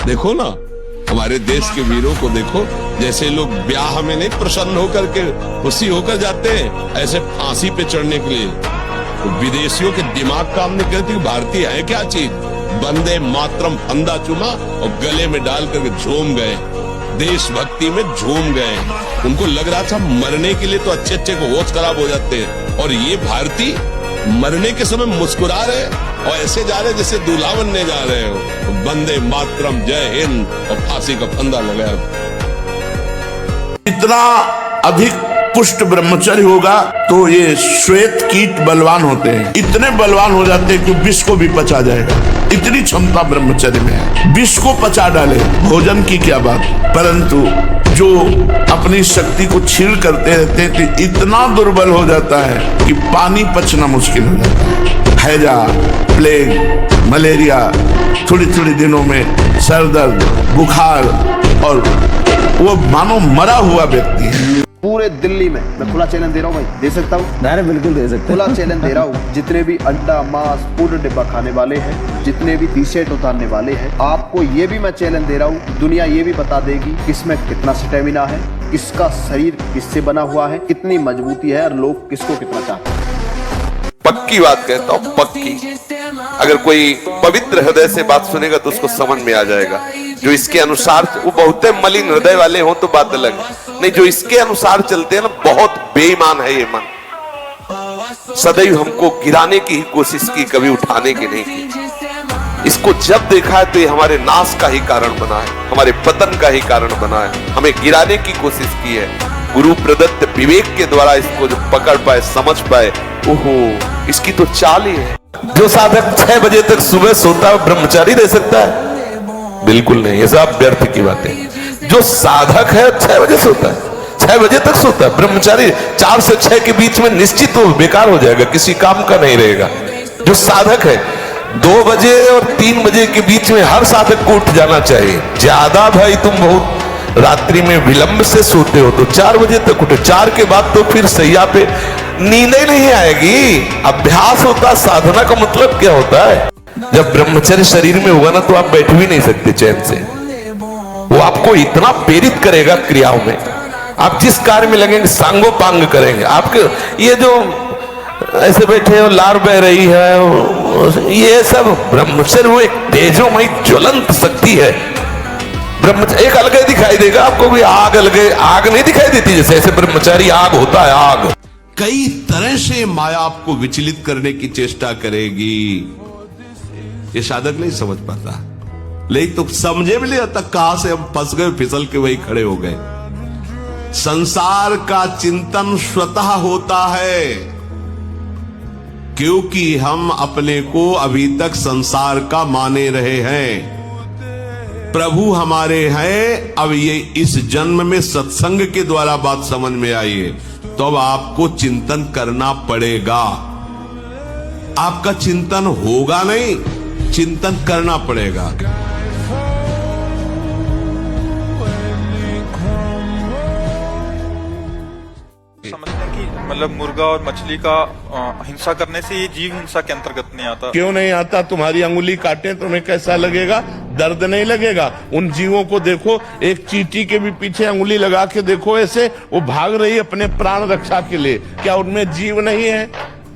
देखो ना, हमारे देश के वीरों को देखो, जैसे लोग ब्याह में नहीं प्रसन्न होकर के खुशी होकर जाते हैं, ऐसे फांसी पे चढ़ने के लिए तो विदेशियों के दिमाग काम नहीं करती। भारतीय है क्या चीज? वंदे मातरम फंदा चुमा और गले में डाल करके झूम गए, देशभक्ति में झूम गए। उनको लग रहा था मरने के लिए तो अच्छे अच्छे को होश खराब हो जाते हैं, और ये भारतीय मरने के समय मुस्कुरा रहे और ऐसे जा रहे जैसे दूल्हा बनने जा रहे हो। वंदे मातरम, जय हिंद, और फांसी का फंदा लगाया। इतना अधिक पुष्ट ब्रह्मचर्य होगा तो ये श्वेत कीट बलवान होते हैं, इतने बलवान हो जाते हैं कि विष को भी पचा जाएगा। इतनी क्षमता ब्रह्मचर्य में है, विष को पचा डाले। भोजन की क्या बात, परंतु जो अपनी शक्ति को छीण करते रहते हैं तो इतना दुर्बल हो जाता है कि पानी पचना मुश्किल हो जाता है। हैजा, प्लेग, मलेरिया, थोड़ी थोड़ी दिनों में सर दर्द, बुखार, और वो मानो मरा हुआ व्यक्ति है। पूरे दिल्ली में मैं खुला चैलेंज दे रहा हूँ भाई, दे सकता हूँ? नहीं, बिल्कुल दे सकते। खुला चैलेंज दे रहा हूँ, जितने भी अंडा, मांस, पूर्ण डिब्बा खाने वाले हैं, जितने भी टी शर्ट उतारने वाले हैं, आपको ये भी मैं चैलेंज दे रहा हूँ, दुनिया ये भी बता देगी किसमें कितना स्टेमिना है, किसका शरीर किससे बना हुआ है, कितनी मजबूती है, और लोग किसको कितना चाहते हैं। पक्की बात कहता हूँ, पक्की। अगर कोई पवित्र हृदय से बात सुनेगा तो उसको समझ में आ जाएगा। जो इसके अनुसार, वो बहुत मलिन हृदय वाले हो तो बात अलग, नहीं जो इसके अनुसार चलते हैं ना, बहुत बेईमान है ये मन। सदैव हमको गिराने की ही कोशिश की, कभी उठाने की नहीं की। इसको जब देखा है तो ये हमारे नाश का ही कारण बना है, हमारे पतन का ही कारण बना है। हमें गिराने की कोशिश की है। गुरु प्रदत्त विवेक के द्वारा इसको जो पकड़ पाए, समझ पाए, ओहो, इसकी तो चाल ही है। जो साधक 6 बजे तक सुबह सोता है ब्रह्मचारी रह सकता है? बिल्कुल नहीं, ये सब व्यर्थ की बात है। जो साधक है 6 बजे सोता है, 6 बजे तक सोता है। ब्रह्मचारी 4 से 6 के बीच में निश्चित वो बेकार हो जाएगा, किसी काम का नहीं रहेगा। जो साधक है 2 बजे और 3 बजे के बीच में हर साधक को उठ जाना चाहिए। ज्यादा भाई तुम बहुत रात्रि में विलंब से सोते हो तो 4 बजे तक उठे। 4 के बाद तो फिर सैया पे नींद ही नहीं आएगी। अभ्यास होता है, साधना का मतलब क्या होता है? जब ब्रह्मचर्य शरीर में होगा ना तो आप बैठ भी नहीं सकते चैन से। वो आपको इतना प्रेरित करेगा क्रियाओं में, आप जिस कार्य में लगेंगे सांगोपांग करेंगे। आपके ये जो ऐसे बैठे हो, लार बह रही है, ये सब ब्रह्मचर्य वो एक तेजोमयी ज्वलंत शक्ति है। ब्रह्मचर्य एक अलग दिखाई देगा आपको, भी आग अलग आग नहीं दिखाई देती, जैसे ऐसे ब्रह्मचारी आग होता है। आग कई तरह से माया आपको विचलित करने की चेष्टा करेगी, ये साधक नहीं समझ पाता। लेकिन तो समझे भी नहीं तक कहां से हम फंस गए, फिसल के वही खड़े हो गए। संसार का चिंतन स्वतः होता है, क्योंकि हम अपने को अभी तक संसार का माने रहे हैं। प्रभु हमारे हैं, अब ये इस जन्म में सत्संग के द्वारा बात समझ में आई है, तो अब आपको चिंतन करना पड़ेगा। आपका चिंतन होगा नहीं, चिंतन करना पड़ेगा। समझते हैं कि मतलब मुर्गा और मछली का हिंसा करने से ये जीव हिंसा के अंतर्गत नहीं आता। क्यों नहीं आता? तुम्हारी अंगुली काटे तुम्हें कैसा लगेगा? दर्द नहीं लगेगा? उन जीवों को देखो, एक चींटी के भी पीछे अंगुली लगा के देखो, ऐसे वो भाग रही है अपने प्राण रक्षा के लिए। क्या उनमें जीव नहीं है?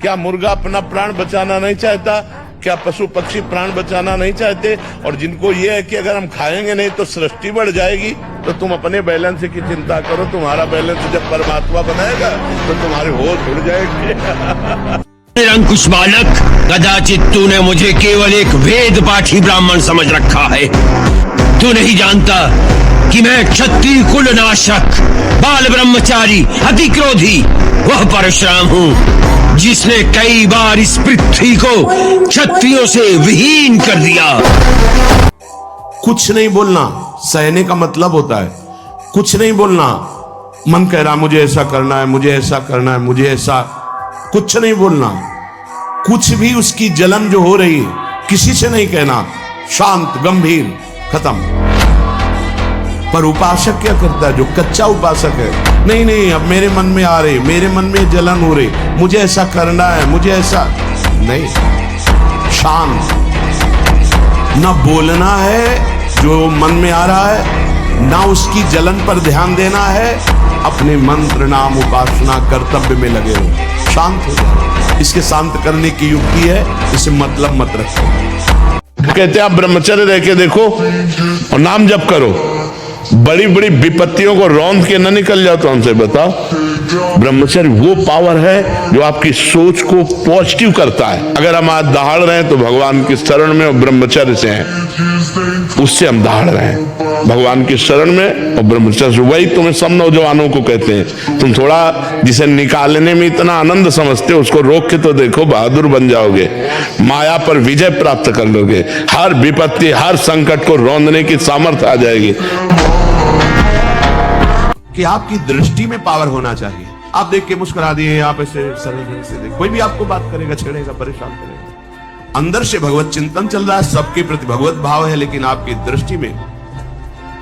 क्या मुर्गा अपना प्राण बचाना नहीं चाहता? क्या पशु पक्षी प्राण बचाना नहीं चाहते? और जिनको ये है कि अगर हम खाएंगे नहीं तो सृष्टि बढ़ जाएगी, तो तुम अपने बैलेंस की चिंता करो। तुम्हारा बैलेंस जब परमात्मा बनाएगा तो तुम्हारे होश उड़ जाएंगे। निरंकुश बालक, कदाचित तूने मुझे केवल एक वेद पाठी ब्राह्मण समझ रखा है। तू नहीं जानता कि मैं क्षत्रिय कुल नाशक, बाल ब्रह्मचारी, अति क्रोधी वह परशुराम हूँ जिसने कई बार इस पृथ्वी को क्षत्रियों से विहीन कर दिया। कुछ नहीं बोलना सहने का मतलब होता है। कुछ नहीं बोलना, मन कह रहा मुझे ऐसा करना है, मुझे ऐसा करना है, मुझे ऐसा, कुछ नहीं बोलना। कुछ भी उसकी जलन जो हो रही है किसी से नहीं कहना, शांत गंभीर, खत्म। पर उपासक क्या करता है? जो कच्चा उपासक है, नहीं नहीं अब मेरे मन में आ रही, मेरे मन में जलन हो रही, मुझे ऐसा करना है, मुझे ऐसा नहीं। शांत, न बोलना है जो मन में आ रहा है ना उसकी जलन पर ध्यान देना है, अपने मंत्र नाम उपासना कर्तव्य में लगे हो, शांत हो जाओ। इसके शांत करने की युक्ति है, इसे मतलब मत रखो। कहते हैं आप ब्रह्मचर्य रह के देखो और नाम जप करो, बड़ी बड़ी विपत्तियों को रौंद के न निकल जाओ। तो हमसे बताओ, ब्रह्मचर्य वो पावर है जो आपकी सोच को पॉजिटिव करता है। अगर हम आज दहाड़ रहे हैं तो भगवान की शरण में और ब्रह्मचर्य से हैं, उससे हम दहाड़ रहे हैं, भगवान की शरण में और ब्रह्मचर्य से। वही तुम्हें सब नौजवानों को कहते हैं, तुम थोड़ा जिसे निकालने में इतना आनंद समझते हो उसको रोक के तो देखो, बहादुर बन जाओगे, माया पर विजय प्राप्त कर लोगे, हर विपत्ति हर संकट को रौंदने की सामर्थ्य आ जाएगी। कि आपकी दृष्टि में पावर होना चाहिए। आप देख के मुस्कुरा दिए, आप ऐसे सरल ढंग से देख, कोई भी आपको बात करेगा, छेड़ेगा, परेशान करेगा। अंदर से भगवत चिंतन चल रहा है, सबके प्रति भगवत भाव है, लेकिन आपकी दृष्टि में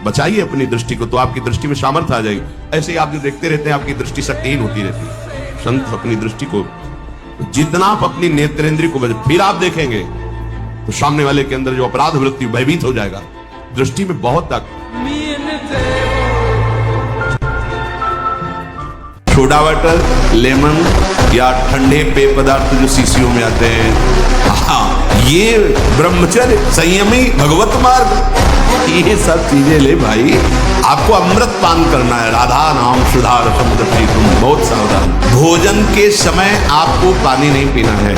बचाइए अपनी दृष्टि को, तो आपकी दृष्टि में सामर्थ्य आ जाएगी। ऐसे ही आप जो देखते रहते हैं आपकी दृष्टि शक्तिहीन होती रहती है। संत अपनी दृष्टि को, जितना आप अपनी नेत्रेंद्रिय को फिर आप देखेंगे तो सामने वाले के अंदर जो अपराध वृत्ति भयभीत हो जाएगा। दृष्टि में बहुत ताकत। सोडा वाटर, लेमन या ठंडे पेय पदार्थ जो शीशियों में आते हैं, हाँ, ये ब्रह्मचर्य, संयमी, भगवत मार्ग, ये सब चीजें ले भाई। आपको अमृत पान करना है, राधा नाम सुधा रसम दृष्टि, तुम बहुत सावधान। भोजन के समय आपको पानी नहीं पीना है।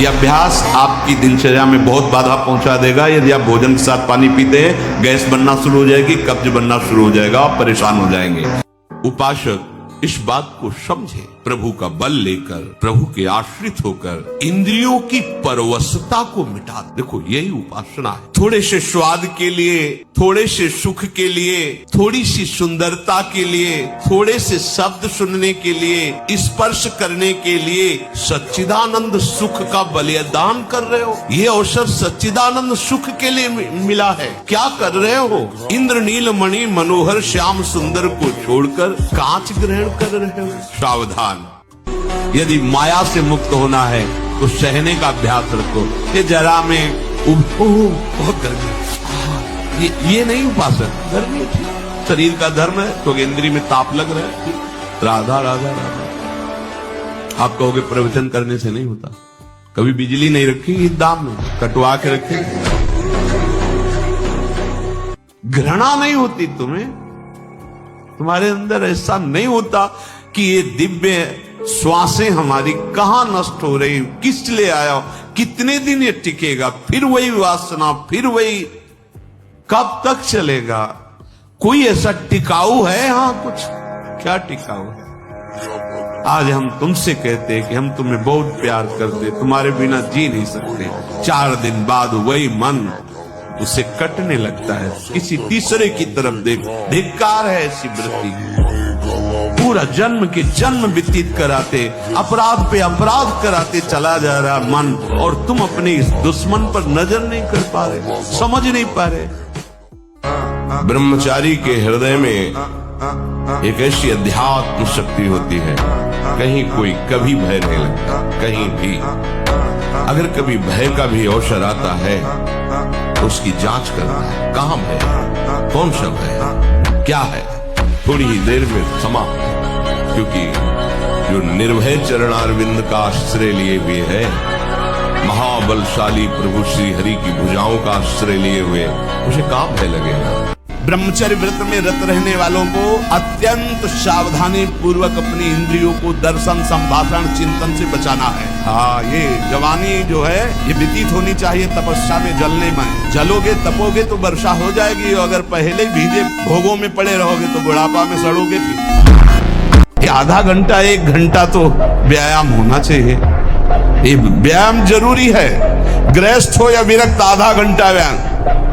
यह अभ्यास आपकी दिनचर्या में बहुत बाधा पहुंचा देगा। यदि आप भोजन के साथ पानी पीते हैं, गैस बनना शुरू हो जाएगी, कब्ज बनना शुरू हो जाएगा, आप परेशान हो जाएंगे। उपासक इस बात को समझे, प्रभु का बल लेकर, प्रभु के आश्रित होकर इंद्रियों की परवशता को मिटा। देखो यही उपासना है। थोड़े से स्वाद के लिए, थोड़े से सुख के लिए, थोड़ी सी सुंदरता के लिए, थोड़े से शब्द सुनने के लिए, स्पर्श करने के लिए सच्चिदानंद सुख का बलिदान कर रहे हो। ये अवसर सच्चिदानंद सुख के लिए मिला है। क्या कर रहे हो? इंद्र नील मणि मनोहर श्याम सुंदर को छोड़कर कांच ग्रहण कर रहे हो। सावधान, यदि माया से मुक्त होना है तो सहने का अभ्यास रखो। ये जरा में बहुत गर्मी, ये नहीं उपासना। गर्मी शरीर का धर्म है, तो इंद्री में ताप लग रहा है, राधा राधा राधा। आप कहोगे प्रवचन करने से नहीं होता। कभी बिजली नहीं रखी इस दाम में, कटवा के रखे। घृणा नहीं होती तुम्हें, तुम्हारे अंदर ऐसा नहीं होता कि ये दिव्य श्वासें हमारी कहां नष्ट हो रही, किस लिए आया, कितने दिन ये टिकेगा, फिर वही वासना, फिर वही, कब तक चलेगा? कोई ऐसा टिकाऊ है? हाँ, कुछ क्या टिकाऊ है? आज हम तुमसे कहते हैं कि हम तुम्हें बहुत प्यार करते, तुम्हारे बिना जी नहीं सकते। 4 दिन बाद वही मन उसे कटने लगता है, किसी तीसरे की तरफ देख। धिक्कार है ऐसी वृत्ति। पूरा जन्म के जन्म व्यतीत कराते, अपराध पे अपराध कराते चला जा रहा मन, और तुम अपने इस दुश्मन पर नजर नहीं कर पा रहे, समझ नहीं पा रहे। ब्रह्मचारी के हृदय में एक ऐसी अध्यात्म शक्ति होती है, कहीं कोई कभी भय नहीं लगता, कहीं भी। अगर कभी भय का भी अवसर आता है तो उसकी जांच करना है, कहां भय, कौन सा भय, क्या है, थोड़ी ही देर में समाप्त। क्योंकि जो निर्भय चरणारविंद का आश्रय लिए हुए है, महाबलशाली प्रभु श्री हरि की भुजाओं का आश्रय लिए हुए, उसे कहां भय लगेगा। ब्रह्मचर्य व्रत में रत रहने वालों को अत्यंत सावधानी पूर्वक अपनी इंद्रियों को दर्शन, संभाषण, चिंतन से बचाना है। हाँ, ये जवानी जो है ये व्यतीत होनी चाहिए तपस्या में, जलने में। जलोगे तपोगे तो वर्षा हो जाएगी, और अगर पहले भीजे भोगों में पड़े रहोगे तो बुढ़ापा में सड़ोगे। फिर आधा घंटा 1 घंटा तो व्यायाम होना चाहिए। ये व्यायाम जरूरी है, गृहस्थ हो या विरक्त, आधा घंटा व्यायाम।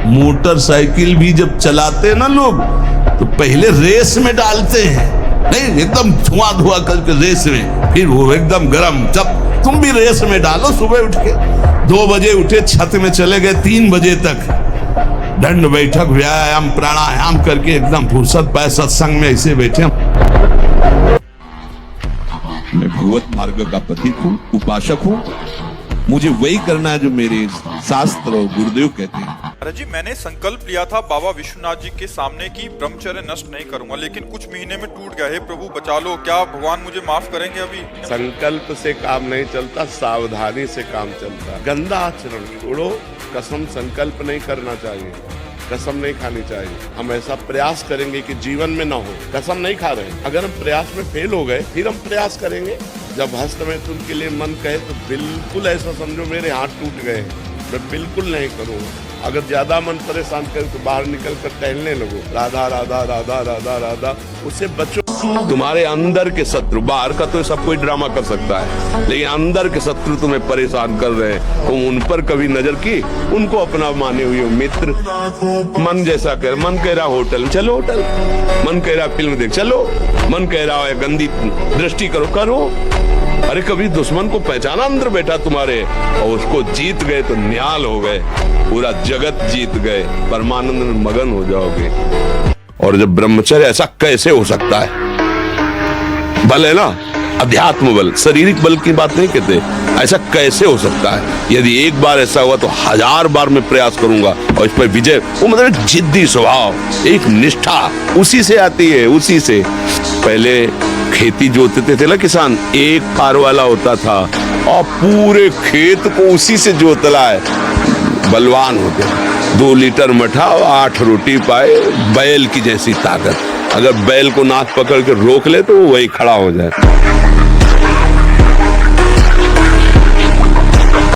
मोटरसाइकिल भी जब चलाते हैं ना लोग, तो पहले रेस में डालते हैं, नहीं एकदम धुआं करके रेस में, फिर वो एकदम गरम। जब तुम भी रेस में डालो, सुबह उठ के 2 बजे उठे, छत में चले गए 3 बजे तक, दंड बैठक, व्यायाम, प्राणायाम करके एकदम फुर्सत पाए, सत्संग में ऐसे बैठे। मैं भगवत मार्ग का पथिक हूँ, उपासक हूँ, मुझे वही करना है जो मेरे शास्त्र और गुरुदेव कहते हैं। महाराज जी, मैंने संकल्प लिया था बाबा विश्वनाथ जी के सामने कि ब्रह्मचर्य नष्ट नहीं करूंगा, लेकिन कुछ महीने में टूट गया। हे प्रभु बचा लो, क्या भगवान मुझे माफ करेंगे? अभी संकल्प से काम नहीं चलता, सावधानी से काम चलता। गंदा आचरण छोड़ो, कसम संकल्प नहीं करना चाहिए, कसम नहीं खानी चाहिए। हम ऐसा प्रयास करेंगे कि जीवन में ना हो। कसम नहीं खा रहे, अगर हम प्रयास में फेल हो गए फिर हम प्रयास करेंगे। जब हस्त में तुमके लिए मन कहे तो बिल्कुल ऐसा समझो मेरे हाथ टूट गए, मैं बिल्कुल नहीं करूँगा। अगर ज्यादा मन परेशान करे तो बाहर निकल कर टहलने लगो, राधा राधा राधा राधा राधा, उससे बचो। तुम्हारे अंदर के शत्रु, बाहर का तो सब कोई ड्रामा कर सकता है, लेकिन अंदर के शत्रु तुम्हें परेशान कर रहे हैं, तुम उन पर कभी नजर की, उनको अपना माने हुए मित्र। मन जैसा कर, मन कह रहा होटल चलो होटल, मन कह रहा फिल्म देख चलो, मन कह रहा है गंदी दृष्टि करो करो। अरे कभी दुश्मन को पहचाना अंदर बैठा तुम्हारे, और उसको जीत गए तो निहाल हो गए, पूरा जगत जीत गए, परमानंद में मगन हो जाओगे। और जब ब्रह्मचर्य, ऐसा कैसे हो सकता है? बल है ना, अध्यात्म बल, शारीरिक बल की बात नहीं कहते। ऐसा कैसे हो सकता है? यदि एक बार ऐसा हुआ तो 1000 बार मैं प्रयास करूंगा और इस पर विजय। वो मतलब जिद्दी स्वभाव, एक निष्ठा उसी से आती है, उसी से। पहले खेती जोतते थे ना किसान, एक फार वाला होता था और पूरे खेत को उसी से जोतला है, बलवान होते। 2 लीटर मठा और 8 रोटी पाए, बैल की जैसी ताकत। अगर बैल को नाक पकड़ के रोक ले तो वो वही खड़ा हो जाए।